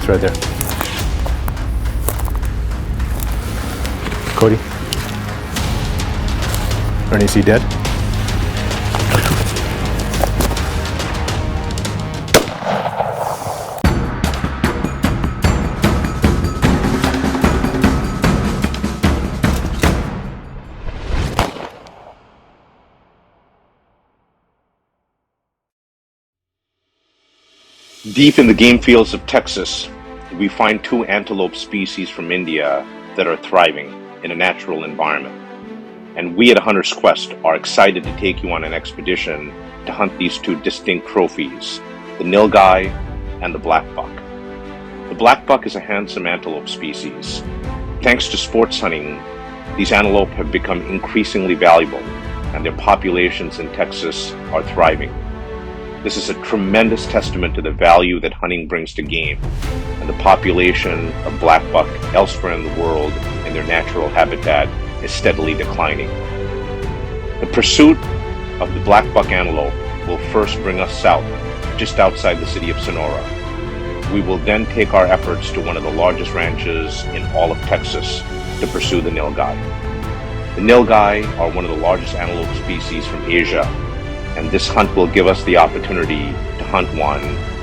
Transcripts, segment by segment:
It's right there. Cody? Ernie, is he dead? Deep in the game fields of Texas, we find two antelope species from India that are thriving in a natural environment. And we at A Hunter's Quest are excited to take you on an expedition to hunt these two distinct trophies, the Nilgai and the Blackbuck. The Blackbuck is a handsome antelope species. Thanks to sports hunting, these antelope have become increasingly valuable, and their populations in Texas are thriving. This is a tremendous testament to the value that hunting brings to game, and the population of blackbuck elsewhere in the world in their natural habitat is steadily declining. The pursuit of the blackbuck antelope will first bring us south, just outside the city of Sonora. We will then take our efforts to one of the largest ranches in all of Texas to pursue the Nilgai. The Nilgai are one of the largest antelope species from Asia, and this hunt will give us the opportunity to hunt one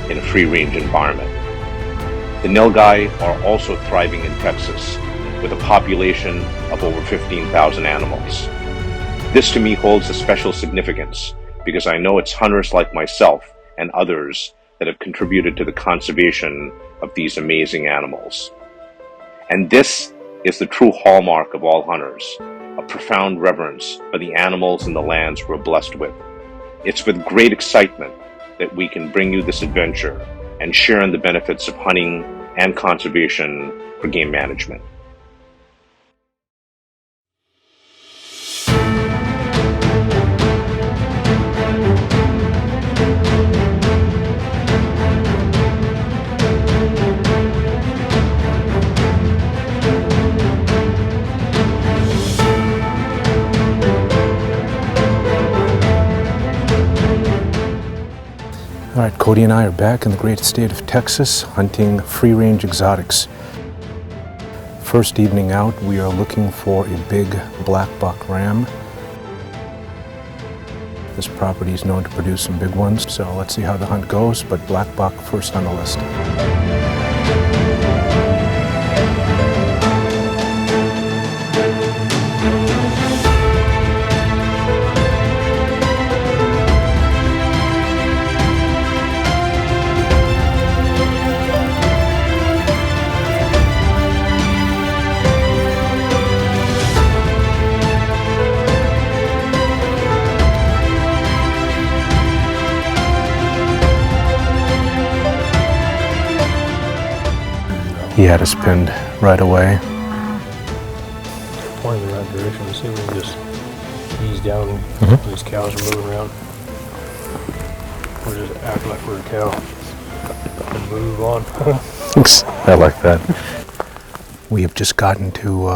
in a free-range environment. The Nilgai are also thriving in Texas, with a population of over 15,000 animals. This to me holds a special significance because I know it's hunters like myself and others that have contributed to the conservation of these amazing animals. And this is the true hallmark of all hunters, a profound reverence for the animals and the lands we're blessed with. It's with great excitement that we can bring you this adventure and share in the benefits of hunting and conservation for game management. All right, Cody and I are back in the great state of Texas hunting free-range exotics. First evening out, we are looking for a big blackbuck ram. This property is known to produce some big ones, so let's see how the hunt goes, but blackbuck first on the list. He had us pinned right away. Pointing in the right direction to see if we can just ease down these cows are moving around. Or just act like we're a cow and move on. I like that. We have just gotten to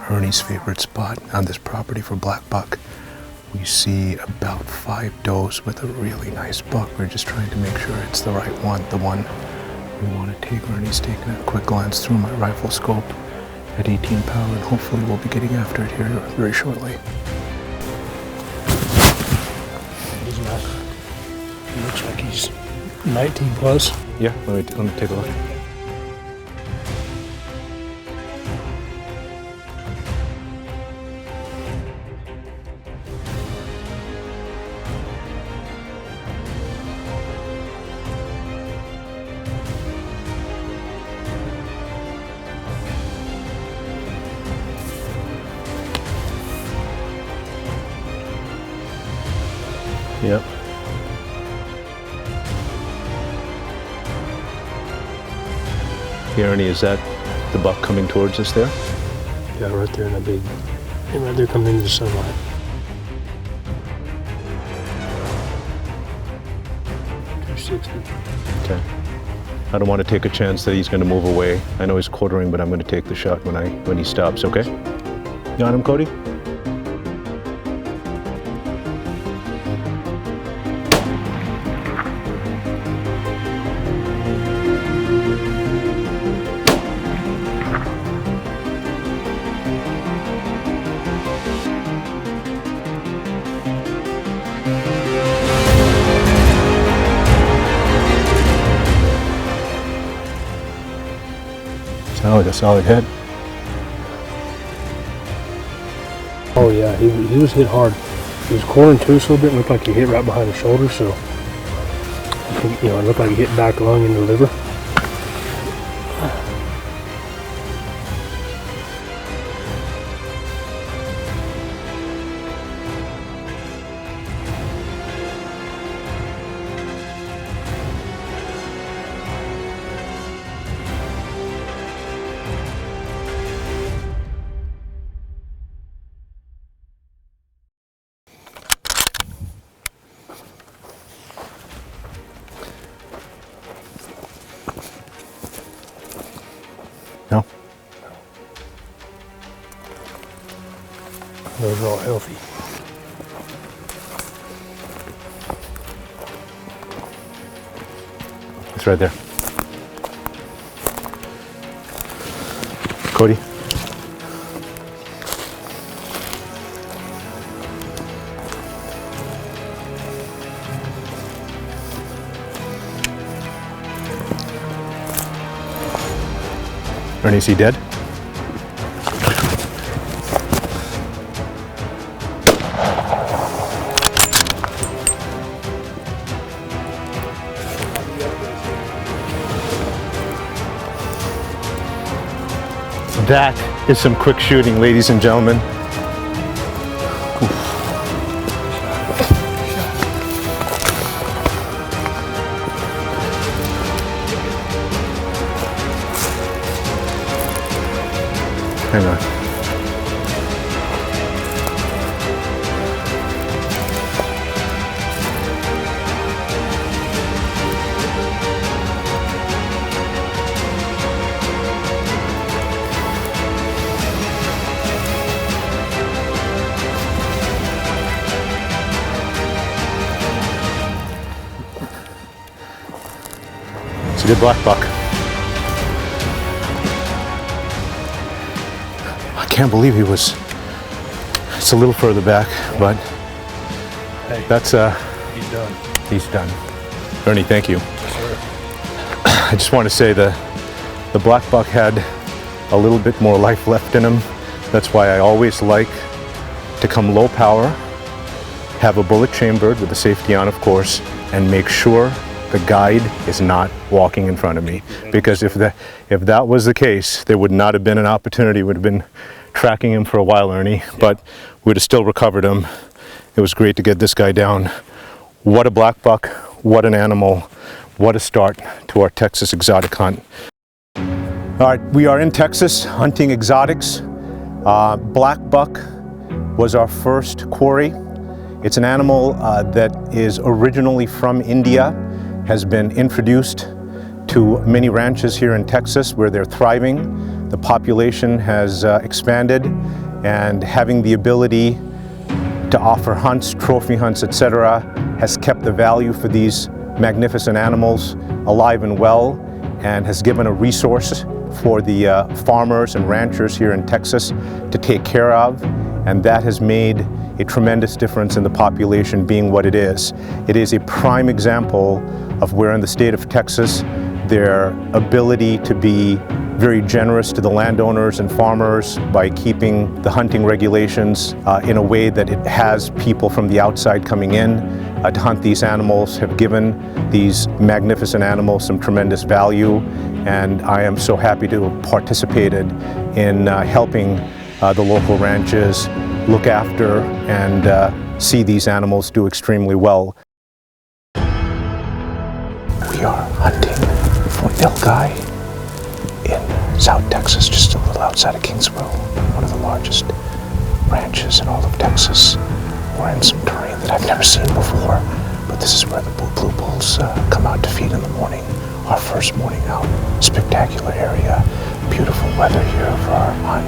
Ernie's favorite spot on this property for blackbuck. We see about 5 does with a really nice buck. We're just trying to make sure it's the right one, the one we want to take. Ernie's taking a quick glance through my rifle scope at 18 power, and hopefully we'll be getting after it here very shortly. He's not. He looks like he's 19 plus. Yeah, let me take a look. Yep. Here, Ernie, is that the buck coming towards us there? Yeah, right there in that big, and right there coming into the sunlight. Okay. I don't want to take a chance that he's going to move away. I know he's quartering, but I'm going to take the shot when he stops, okay? Got him, Cody? a solid hit. Oh yeah, he was hit hard. He was cornering too a little bit, looked like he hit right behind the shoulder, so you know, it looked like he hit back lung in the liver. No? Those are all healthy. It's right there. Cody? Ernie, is he dead? That is some quick shooting, ladies and gentlemen. Hang on. It's a good black buck. I can't believe he was. It's a little further back, but Hey, that's he's done. he's done. Ernie, thank you. Sure. I just want to say the black buck had a little bit more life left in him. That's why I always like to come low power, have a bullet chambered with the safety on, of course, and make sure the guide is not walking in front of me. Because if that was the case, there would not have been an opportunity. Would have been tracking him for a while, Ernie, but we'd have still recovered him. It was great to get this guy down. What a black buck, what an animal, what a start to our Texas exotic hunt. All right, we are in Texas hunting exotics. Black buck was our first quarry. It's an animal that is originally from India, has been introduced to many ranches here in Texas where they're thriving. The population has expanded, and having the ability to offer hunts, trophy hunts, etc., has kept the value for these magnificent animals alive and well, and has given a resource for the farmers and ranchers here in Texas to take care of, and that has made a tremendous difference in the population being what it is. It is a prime example of where in the state of Texas their ability to be very generous to the landowners and farmers by keeping the hunting regulations in a way that it has people from the outside coming in to hunt these animals, have given these magnificent animals some tremendous value, and I am so happy to have participated in helping the local ranches look after and see these animals do extremely well. We are hunting for Nilgai in South Texas, just a little outside of Kingsville, one of the largest ranches in all of Texas. We're in some terrain that I've never seen before, but this is where the blue bulls come out to feed in the morning. Our first morning out, spectacular area, beautiful weather here for our hunt.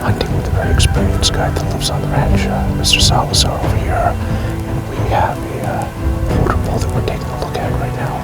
Hunting with a very experienced guy that lives on the ranch, Mr. Salazar over here, and we have a older bull that we're taking a look at right now.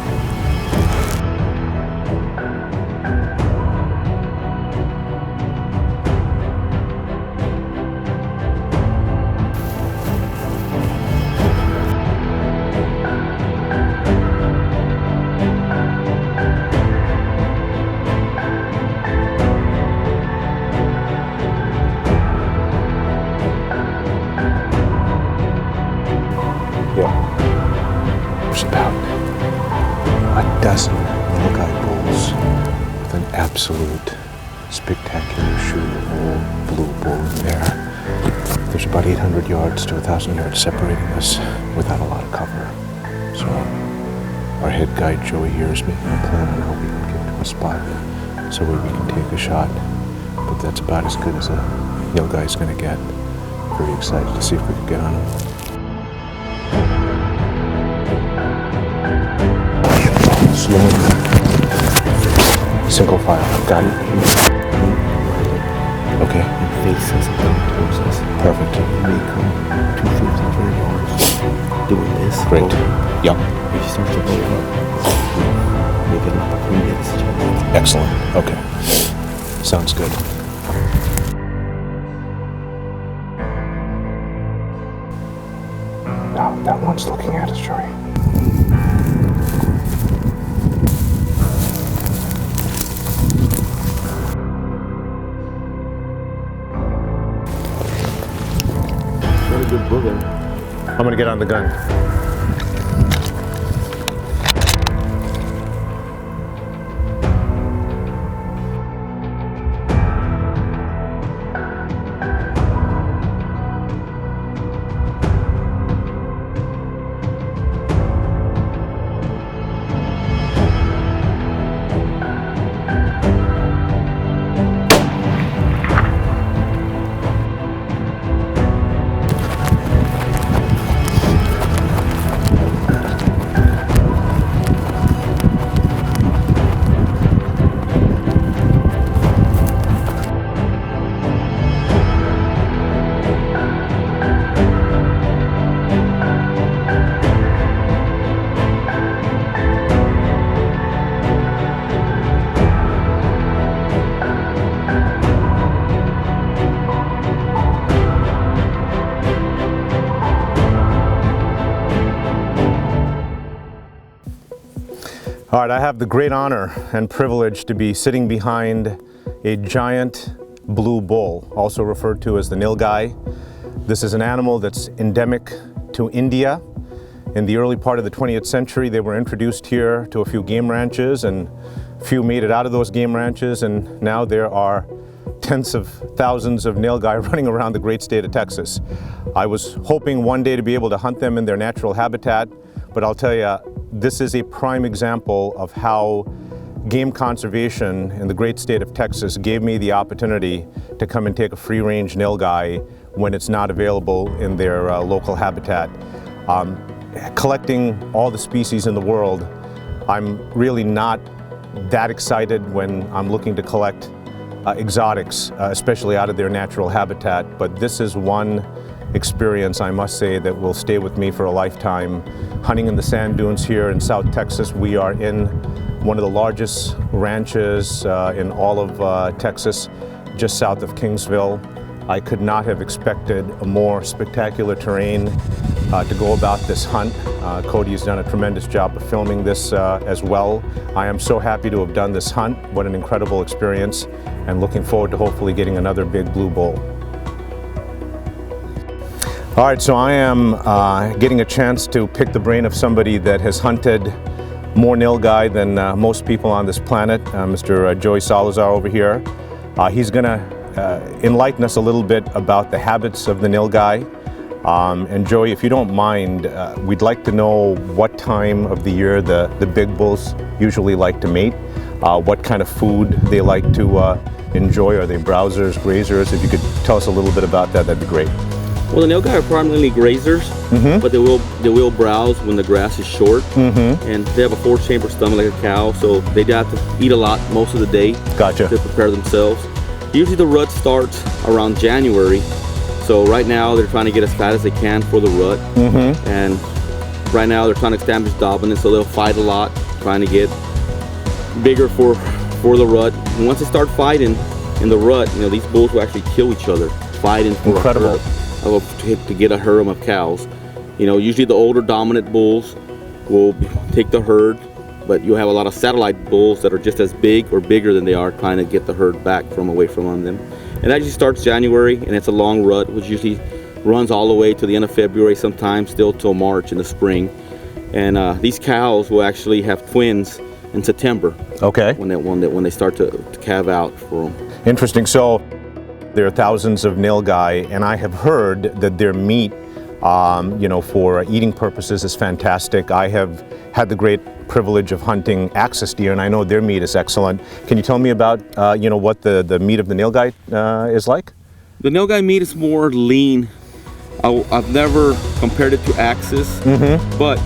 2-2-old blue bull in there. There's about 800 yards to 1,000 yards separating us without a lot of cover. So our head guide Joey hears me and plan on how we can get to a spot so where we can take a shot. But that's about as good as a Nilgai's gonna get. Very excited to see if we can get on him. Slow and single file. Got it. Okay. Face us and come towards us. Perfect. We come 250 yards doing this. Great. Yep. If you start to roll up, we get an opportunity to see each other. Excellent. Okay. Sounds good. Now that one's looking at us, Joey. Not a good booger. I'm gonna get on the gun. All right, I have the great honor and privilege to be sitting behind a giant blue bull, also referred to as the Nilgai. This is an animal that's endemic to India. In the early part of the 20th century, they were introduced here to a few game ranches, and few made it out of those game ranches, and now there are tens of thousands of Nilgai running around the great state of Texas. I was hoping one day to be able to hunt them in their natural habitat, but I'll tell you, this is a prime example of how game conservation in the great state of Texas gave me the opportunity to come and take a free-range Nilgai when it's not available in their local habitat. Collecting all the species in the world, I'm really not that excited when I'm looking to collect exotics, especially out of their natural habitat, but this is one experience, I must say, that will stay with me for a lifetime. Hunting in the sand dunes here in South Texas, we are in one of the largest ranches in all of Texas, just south of Kingsville. I could not have expected a more spectacular terrain to go about this hunt. Cody has done a tremendous job of filming this as well. I am so happy to have done this hunt. What an incredible experience, and looking forward to hopefully getting another big blue bull. All right, so I am getting a chance to pick the brain of somebody that has hunted more Nilgai than most people on this planet, Mr. Joey Salazar over here. He's gonna enlighten us a little bit about the habits of the Nilgai. And Joey, if you don't mind, we'd like to know what time of the year the big bulls usually like to mate, what kind of food they like to enjoy. Are they browsers, grazers? If you could tell us a little bit about that, that'd be great. Well, the Nilgai are primarily grazers, but they will browse when the grass is short, and they have a 4-chamber stomach like a cow, so they have to eat a lot most of the day. Gotcha. To prepare themselves. Usually the rut starts around January, so right now they're trying to get as fat as they can for the rut, and right now they're trying to establish dominance, so they'll fight a lot, trying to get bigger for the rut. And once they start fighting in the rut, you know, these bulls will actually kill each other, fighting for incredible. a herd. To get a herd of cows. You know, usually the older dominant bulls will take the herd, but you'll have a lot of satellite bulls that are just as big or bigger than they are, trying to get the herd back from away from them. And that usually starts January, and it's a long rut, which usually runs all the way to the end of February, sometimes still till March in the spring. And these cows will actually have twins in September. Okay. When they start to calve out for them. Interesting. So There are thousands of nilgai, and I have heard that their meat, for eating purposes is fantastic. I have had the great privilege of hunting axis deer, and I know their meat is excellent. Can you tell me about, what the meat of the nilgai is like? The nilgai meat is more lean. I've never compared it to axis, but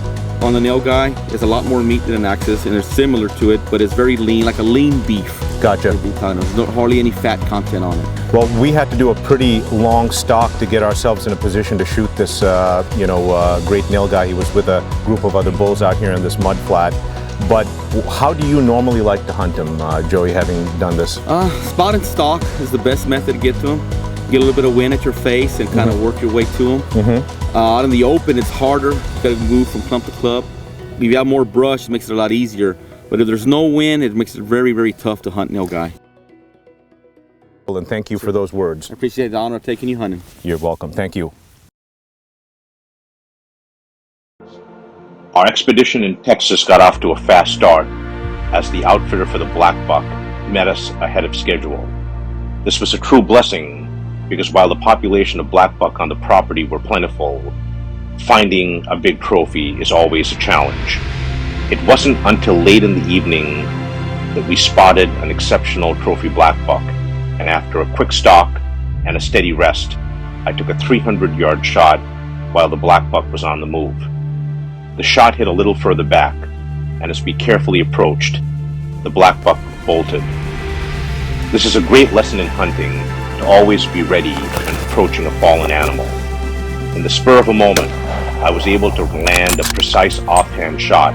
on the nilgai, there's a lot more meat than an axis, and it's similar to it, but it's very lean, like a lean beef. Gotcha. There's not hardly any fat content on it. Well, we had to do a pretty long stalk to get ourselves in a position to shoot this, great nilgai. He was with a group of other bulls out here in this mud flat. But how do you normally like to hunt him, Joey, having done this? Spot and stalk is the best method to get to him. Get a little bit of wind at your face and kind of work your way to him. Out in the open, it's harder. You gotta move from clump to clump. If you have more brush, it makes it a lot easier. But if there's no wind, it makes it very, very tough to hunt nilgai. Well, and thank you for those words. I appreciate the honor of taking you hunting. You're welcome. Thank you. Our expedition in Texas got off to a fast start as the outfitter for the Blackbuck met us ahead of schedule. This was a true blessing because while the population of blackbuck on the property were plentiful, finding a big trophy is always a challenge. It wasn't until late in the evening that we spotted an exceptional trophy blackbuck, and after a quick stalk and a steady rest, I took a 300-yard shot while the blackbuck was on the move. The shot hit a little further back, and as we carefully approached, the blackbuck bolted. This is a great lesson in hunting, to always be ready when approaching a fallen animal. In the spur of a moment, I was able to land a precise offhand shot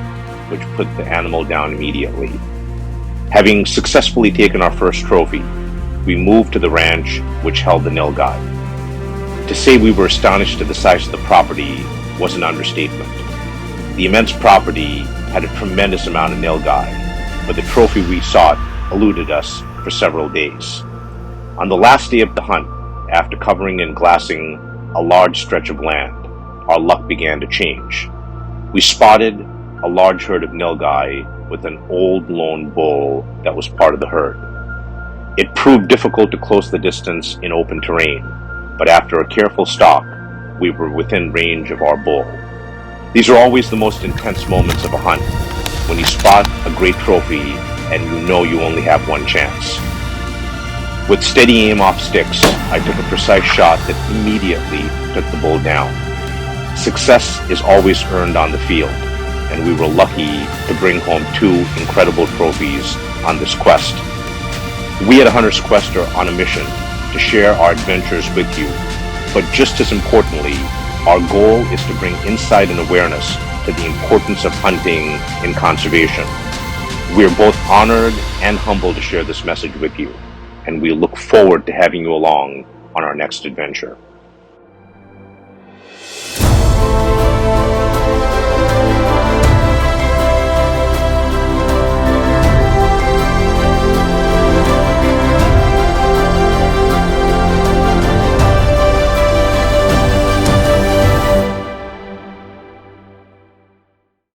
which put the animal down immediately. Having successfully taken our first trophy, we moved to the ranch which held the nilgai. To say we were astonished at the size of the property was an understatement. The immense property had a tremendous amount of nilgai, but the trophy we sought eluded us for several days. On the last day of the hunt, after covering and glassing a large stretch of land, our luck began to change. We spotted a large herd of nilgai with an old lone bull that was part of the herd. It proved difficult to close the distance in open terrain, but after a careful stalk, we were within range of our bull. These are always the most intense moments of a hunt, when you spot a great trophy and you know you only have one chance. With steady aim off sticks, I took a precise shot that immediately took the bull down. Success is always earned on the field, and we were lucky to bring home 2 incredible trophies on this quest. We at A Hunter's Quest are on a mission to share our adventures with you, but just as importantly, our goal is to bring insight and awareness to the importance of hunting and conservation. We are both honored and humbled to share this message with you, and we look forward to having you along on our next adventure.